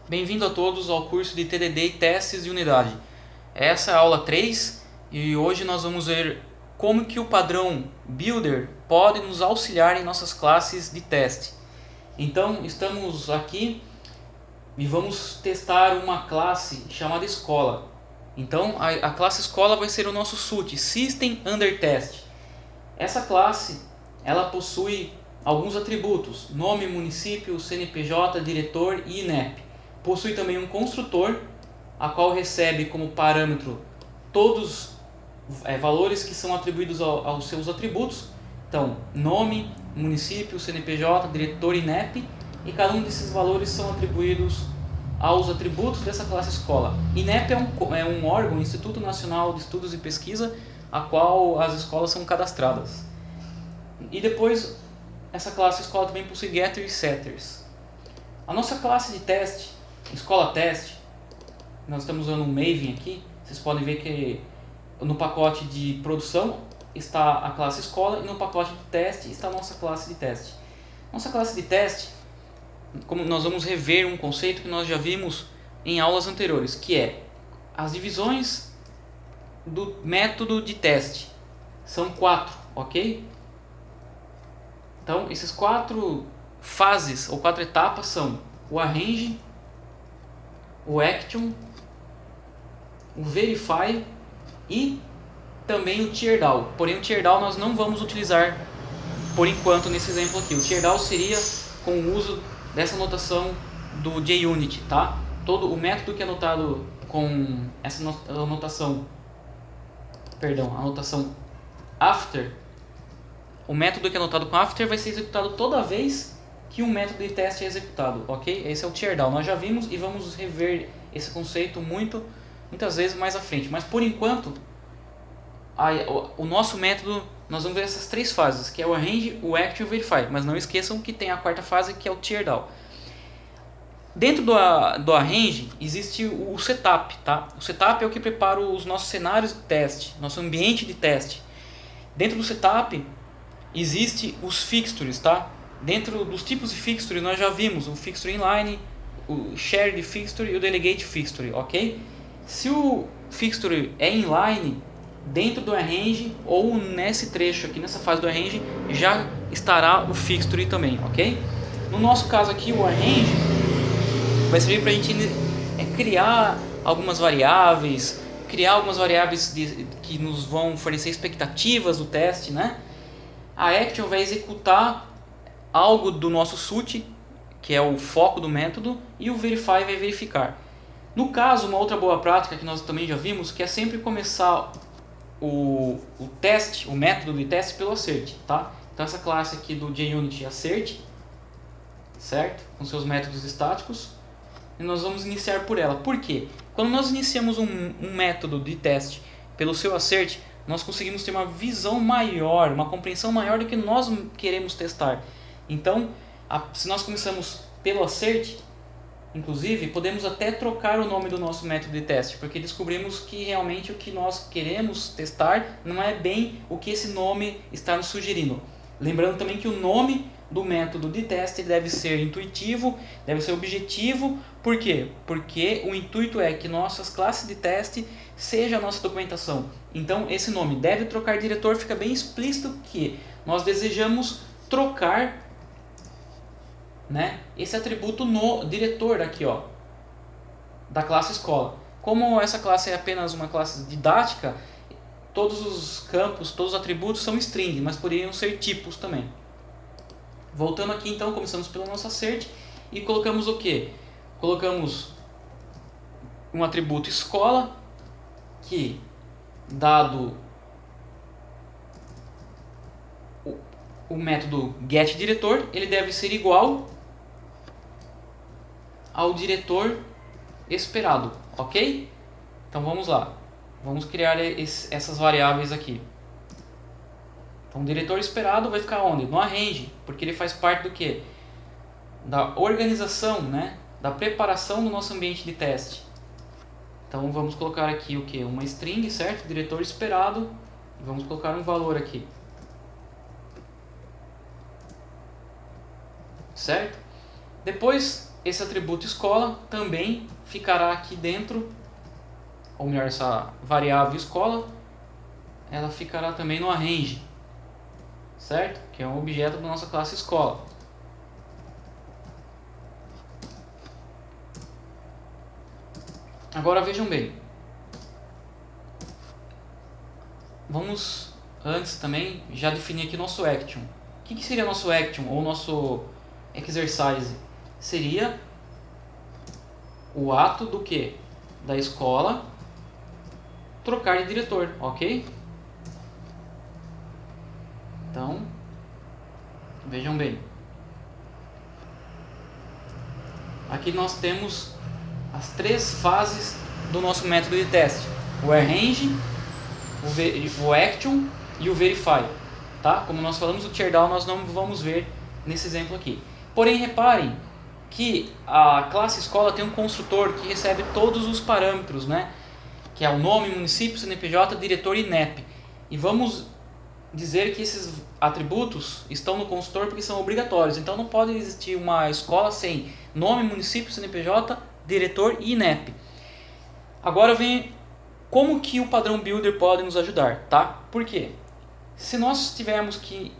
Bem-vindo a todos ao curso de TDD e Testes de Unidade. Essa é a aula 3 e hoje nós vamos ver como que o padrão Builder pode nos auxiliar em nossas classes de teste. Então, estamos aqui e vamos testar uma classe chamada Escola. Então, a classe Escola vai ser o nosso SUT, System Under Test. Essa classe ela possui alguns atributos: nome, município, CNPJ, diretor e INEP. Possui também um construtor, a qual recebe como parâmetro todos valores que são atribuídos aos seus atributos. Então, nome, município, CNPJ, diretor e INEP, e cada um desses valores são atribuídos aos atributos dessa classe escola. INEP é um órgão, Instituto Nacional de Estudos e Pesquisa, a qual as escolas são cadastradas. E depois, essa classe escola também possui getters e setters. A nossa classe de teste, escola teste, nós estamos usando um Maven aqui. Vocês podem ver que no pacote de produção está a classe escola e no pacote de teste está a nossa classe de teste. Nossa classe de teste, como nós vamos rever um conceito que nós já vimos em aulas anteriores, que é as divisões do método de teste. São 4, ok? Então, essas 4 fases ou 4 etapas são o arrange, o action, o verify e também o teardown. Porém, o teardown nós não vamos utilizar por enquanto nesse exemplo aqui. O teardown seria com o uso dessa notação do JUnit, tá? Todo o método que é anotado com essa anotação, a anotação after, o método que é anotado com after vai ser executado toda vez que um método de teste é executado, ok? Esse é o teardown. Nós já vimos e vamos rever esse conceito muitas vezes mais à frente. Mas por enquanto, o nosso método, nós vamos ver essas 3 fases, que é o arrange, o action e o verify. Mas não esqueçam que tem a 4ª fase, que é o teardown. Dentro do arrange existe o setup, tá? O setup é o que prepara os nossos cenários de teste, nosso ambiente de teste. Dentro do setup existe os fixtures, tá? Dentro dos tipos de fixture nós já vimos o fixture inline, o shared fixture e o delegate fixture, ok? Se o fixture é inline, dentro do arrange ou nesse trecho aqui, nessa fase do arrange, já estará o fixture também, ok? No nosso caso aqui, o arrange vai servir para a gente criar algumas variáveis, que nos vão fornecer expectativas do teste, né? A action vai executar algo do nosso SUT, que é o foco do método, e o verify vai verificar. No caso, uma outra boa prática que nós também já vimos, que é sempre começar o teste, o método de teste pelo assert, tá? Então essa classe aqui do JUnit assert, certo? Com seus métodos estáticos, e nós vamos iniciar por ela. Por quê? Quando nós iniciamos um método de teste pelo seu assert, nós conseguimos ter uma visão maior, uma compreensão maior do que nós queremos testar. Então, se nós começamos pelo assert, inclusive, podemos até trocar o nome do nosso método de teste, porque descobrimos que realmente o que nós queremos testar não é bem o que esse nome está nos sugerindo. Lembrando também que o nome do método de teste deve ser intuitivo, deve ser objetivo. Por quê? Porque o intuito é que nossas classes de teste seja a nossa documentação. Então, esse nome deve trocar diretor, fica bem explícito que nós desejamos trocar, né, esse atributo no diretor aqui, ó, da classe escola. Como essa classe é apenas uma classe didática, todos os campos, todos os atributos são string, mas poderiam ser tipos também. Voltando aqui, então, começamos pelo nosso assert e colocamos o que? Colocamos um atributo escola, que dado o método getDiretor, ele deve ser igual ao diretor esperado, ok? Então vamos lá, vamos criar essas variáveis aqui. Então o diretor esperado vai ficar onde? No arrange, porque ele faz parte do que? Da organização, né? Da preparação do nosso ambiente de teste. Então vamos colocar aqui o que? Uma string, certo? Diretor esperado. E vamos colocar um valor aqui. Certo? Depois esse atributo escola também ficará aqui dentro, ou melhor, essa variável escola, ela ficará também no arrange, certo? Que é um objeto da nossa classe escola. Agora vejam bem, vamos antes também já definir aqui nosso action. O que seria nosso action ou nosso exercise? Seria o ato do que? Da escola trocar de diretor, ok? Então, vejam bem. Aqui nós temos as três fases do nosso método de teste: o arrange, o action e o verify. Tá? Como nós falamos, o teardown nós não vamos ver nesse exemplo aqui. Porém, reparem que a classe escola tem um construtor que recebe todos os parâmetros, né? Que é o nome, município, CNPJ, diretor e NEP. E vamos dizer que esses atributos estão no construtor porque são obrigatórios. Então não pode existir uma escola sem nome, município, CNPJ, diretor e INEP. Agora vem como que o padrão Builder pode nos ajudar, tá? Por quê? Se nós tivermos que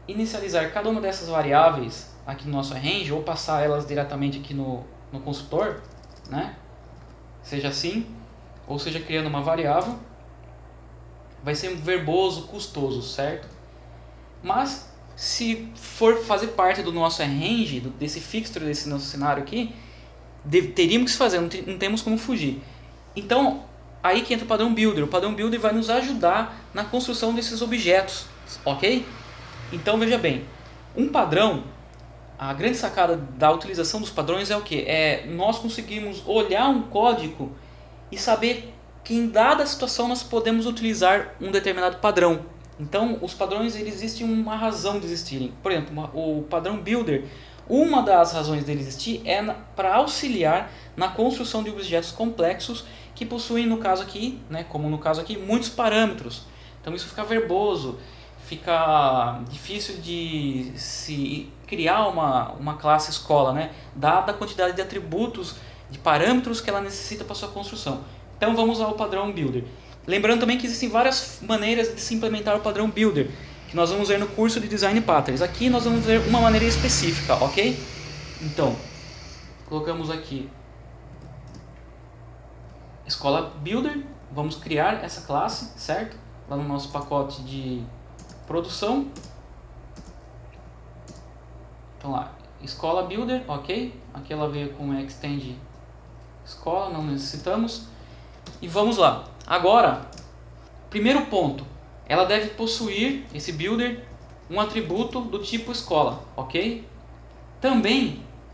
inicializar cada uma dessas variáveis aqui no nosso arrange ou passar elas diretamente aqui no construtor, né? Seja assim, ou seja criando uma variável, vai ser verboso, custoso, certo? Mas se for fazer parte do nosso arrange, desse fixture, desse nosso cenário aqui, teríamos que fazer, não temos como fugir. Então, aí que entra o padrão Builder. O padrão Builder vai nos ajudar na construção desses objetos, ok? Então, veja bem, um padrão, a grande sacada da utilização dos padrões é o que? É nós conseguimos olhar um código e saber que em dada situação nós podemos utilizar um determinado padrão. Então, os padrões, eles existem uma razão de existirem. Por exemplo, o padrão Builder, uma das razões dele existir é para auxiliar na construção de objetos complexos que possuem, no caso aqui, né, como no caso aqui, muitos parâmetros. Então isso fica verboso, fica difícil de se criar uma classe escola, né, dada a quantidade de atributos, de parâmetros que ela necessita para sua construção. Então vamos ao padrão Builder. Lembrando também que existem várias maneiras de se implementar o padrão Builder, que nós vamos ver no curso de Design Patterns. Aqui nós vamos ver uma maneira específica, ok? Então, colocamos aqui Escola Builder, vamos criar essa classe, certo? Lá no nosso pacote de produção. Então lá, Escola Builder, ok? Aqui ela veio com Extend Escola, não necessitamos. E vamos lá. Agora, primeiro ponto, ela deve possuir, esse builder, um atributo do tipo escola, ok?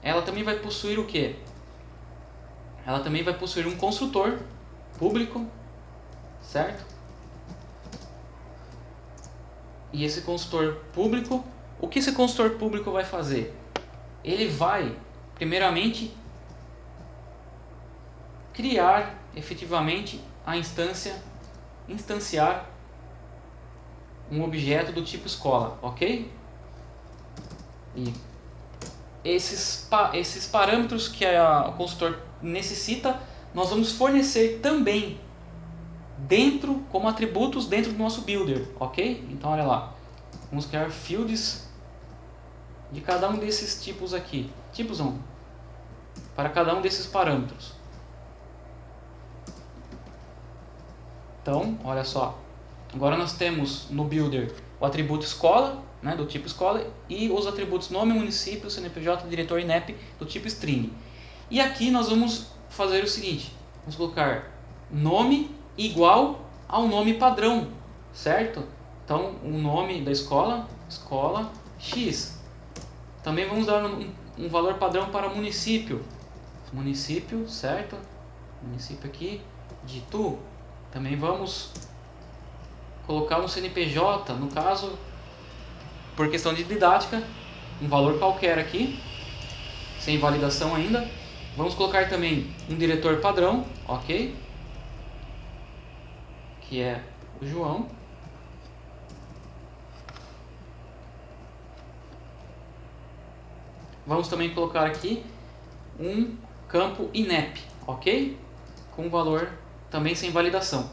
Ela também vai possuir o que? Ela também vai possuir um construtor público, certo? E esse construtor público, o que esse construtor público vai fazer? Ele vai, primeiramente, criar efetivamente a instanciar um objeto do tipo escola, ok? E esses parâmetros que o construtor necessita, nós vamos fornecer também como atributos dentro do nosso builder, ok? Então olha lá, vamos criar fields de cada um desses tipos aqui, tipos 1, para cada um desses parâmetros. Então, olha só, agora nós temos no builder o atributo escola, né, do tipo escola, e os atributos nome, município, CNPJ, diretor e NEP do tipo string. E aqui nós vamos fazer o seguinte, vamos colocar nome igual ao nome padrão, certo? Então, o nome da escola, escola X. Também vamos dar um valor padrão para município, município, certo? Município aqui de Itu. Também vamos colocar um CNPJ, no caso, por questão de didática, um valor qualquer aqui, sem validação ainda. Vamos colocar também um diretor padrão, ok? Que é o João. Vamos também colocar aqui um campo inep, ok? Com valor também sem validação.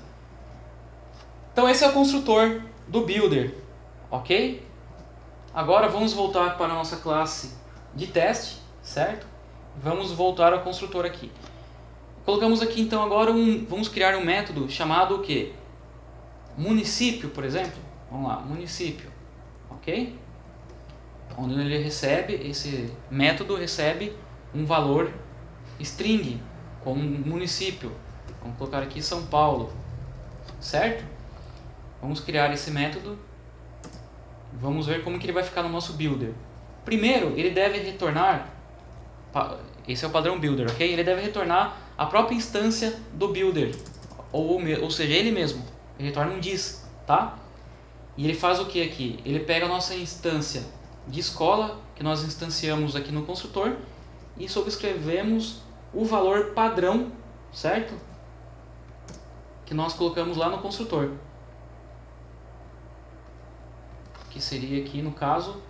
Então esse é o construtor do builder, ok? Agora vamos voltar para a nossa classe de teste, certo? Vamos voltar ao construtor aqui. Colocamos aqui então agora vamos criar um método chamado o quê? Município, por exemplo. Vamos lá, município, ok? Onde ele recebe, esse método recebe um valor string com município. Vamos colocar aqui São Paulo, certo? Vamos criar esse método. Vamos ver como que ele vai ficar no nosso builder. Primeiro, ele deve retornar, esse é o padrão builder, ok? Ele deve retornar a própria instância do builder, ou seja, ele mesmo. Ele retorna um dis, tá? E ele faz o que aqui? Ele pega a nossa instância de escola, que nós instanciamos aqui no construtor, e sobrescrevemos o valor padrão, certo? Que nós colocamos lá no construtor. Que seria aqui, no caso,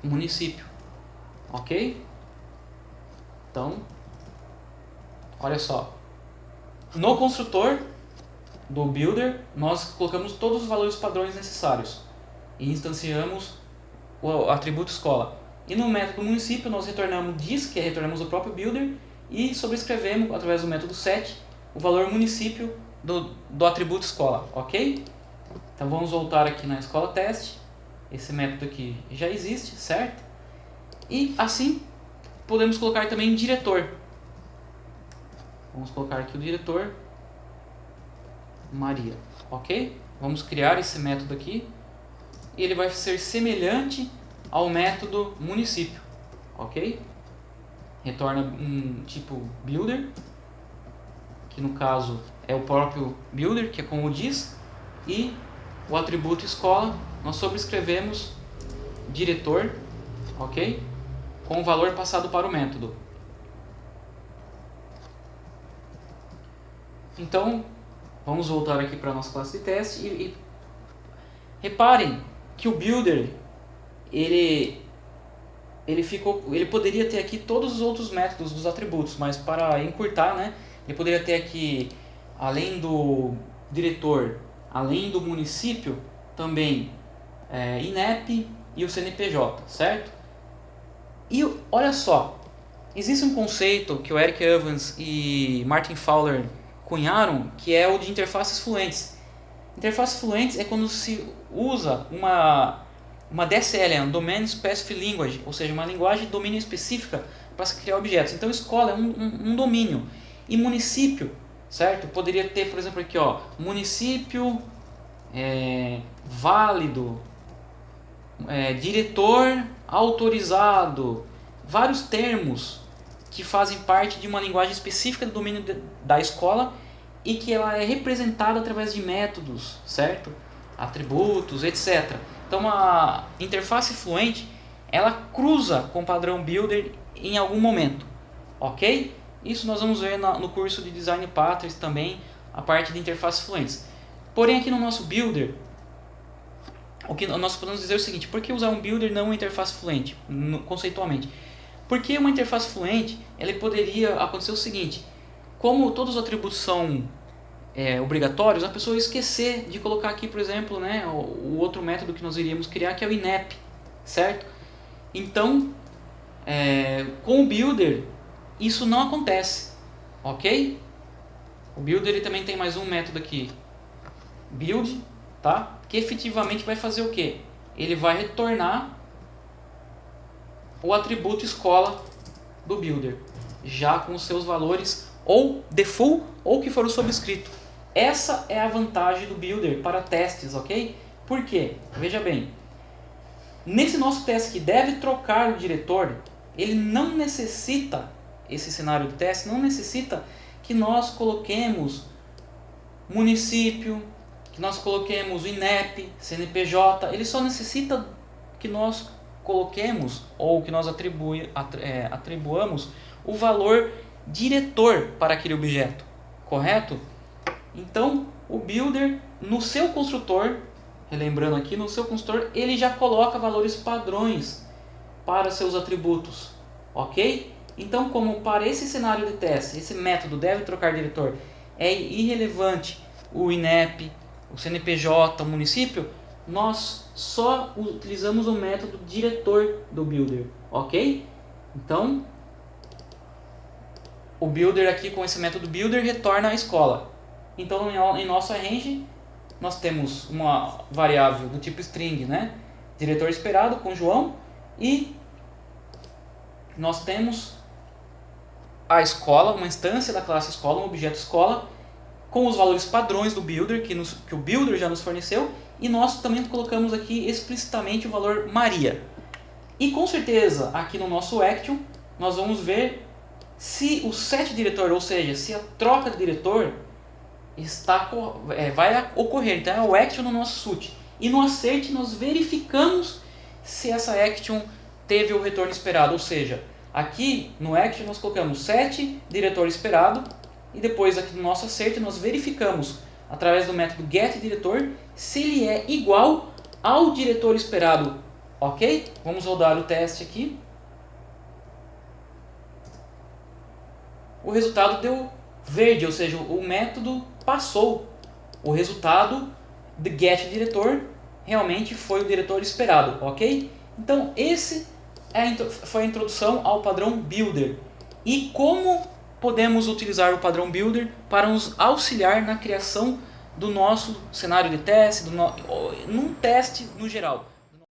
município. Ok? Então, olha só. No construtor do builder, nós colocamos todos os valores padrões necessários e instanciamos o atributo escola. E no método município, nós retornamos dis, que retornamos o próprio builder, e sobrescrevemos, através do método set, o valor município do atributo escola. Ok? Então vamos voltar aqui na escola teste. Esse método aqui já existe, certo? E assim podemos colocar também diretor. Vamos colocar aqui o diretor Maria, ok? Vamos criar esse método aqui. E ele vai ser semelhante ao método município, ok? Retorna um tipo builder, que no caso é o próprio builder, que é como diz, e o atributo escola, nós sobrescrevemos diretor, ok? Com o valor passado para o método. Então, vamos voltar aqui para a nossa classe de teste e reparem que o builder, ele poderia ter aqui todos os outros métodos dos atributos, mas para encurtar, né, ele poderia ter aqui, além do diretor, além do município, também INEP e o CNPJ, certo? E olha só, existe um conceito que o Eric Evans e Martin Fowler cunharam, que é o de interfaces fluentes. Interfaces fluentes é quando se usa uma DSL, um Domain Specific Language, ou seja, uma linguagem de domínio específica para se criar objetos. Então, escola é um domínio. E município, certo? Poderia ter, por exemplo, aqui, ó, município válido, diretor autorizado, vários termos que fazem parte de uma linguagem específica do domínio da escola e que ela é representada através de métodos, certo? Atributos, etc. Então a interface fluente, ela cruza com o padrão builder em algum momento, ok? Isso nós vamos ver no curso de Design Patterns também, a parte de interfaces fluentes. Porém aqui no nosso builder, o que nós podemos dizer é o seguinte: por que usar um builder não uma interface fluente, conceitualmente? Porque uma interface fluente, ele poderia acontecer o seguinte: como todos os atributos são obrigatórios, a pessoa esquecer de colocar aqui, por exemplo, né, o outro método que nós iríamos criar, que é o INEP, certo? Então, com o builder, isso não acontece, ok? O builder ele também tem mais um método aqui, build, tá? Que efetivamente vai fazer o quê? Ele vai retornar o atributo escola do builder, já com os seus valores ou default ou que for o sobrescrito. Essa é a vantagem do builder para testes, ok? Por quê? Veja bem, nesse nosso teste que deve trocar o diretor, ele não necessita, esse cenário de teste não necessita que nós coloquemos município, que nós coloquemos o INEP, CNPJ, ele só necessita que nós coloquemos ou que nós atribuamos o valor diretor para aquele objeto, correto? Então, o builder no seu construtor, relembrando aqui, no seu construtor, ele já coloca valores padrões para seus atributos, ok? Então, como para esse cenário de teste, esse método deve trocar diretor, é irrelevante o INEP, o CNPJ, o município, nós só utilizamos o método diretor do builder, ok? Então, o builder aqui com esse método builder retorna à escola. Então, em nosso arrange, nós temos uma variável do tipo string, né? Diretor esperado com João, e nós temos a escola, uma instância da classe escola, um objeto escola, com os valores padrões do builder, que o builder já nos forneceu, e nós também colocamos aqui explicitamente o valor Maria. E com certeza, aqui no nosso action, nós vamos ver se o set diretor, ou seja, se a troca de diretor vai ocorrer. Então é o action no nosso suit. E no assert nós verificamos se essa action teve o retorno esperado, ou seja, aqui no action nós colocamos set diretor esperado, e depois aqui no nosso assert nós verificamos através do método getDiretor se ele é igual ao diretor esperado, ok? Vamos rodar o teste aqui. O resultado deu verde, ou seja, o método passou. O resultado do getDiretor realmente foi o diretor esperado, ok? Então esse foi a introdução ao padrão Builder. E como podemos utilizar o padrão Builder para nos auxiliar na criação do nosso cenário de teste, num teste no geral.